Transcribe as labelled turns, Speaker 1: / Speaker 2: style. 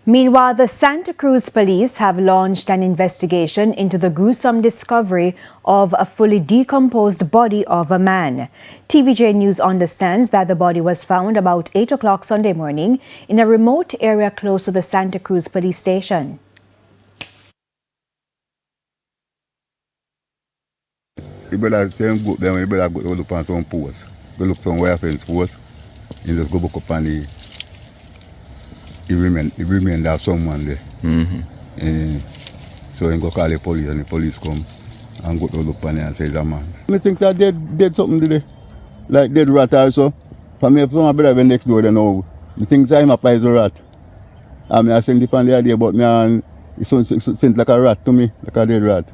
Speaker 1: Meanwhile, the Santa Cruz Police have launched an investigation into the gruesome discovery of a fully decomposed body of a man. TVJ News understands that the body was found about 8 o'clock Sunday morning in a remote area close to the Santa Cruz Police Station.
Speaker 2: You better say go there, you better go look on some post. Go look somewhere fence post and just go back up on the remain there someone there. So you go call the police and the police come and go to look on it and say it's a man. I think that dead something today. Like dead rat also. For me, if someone better next door then now. I think that him applies a rat. I send the idea about me and it sounds like a rat to me, like a dead rat.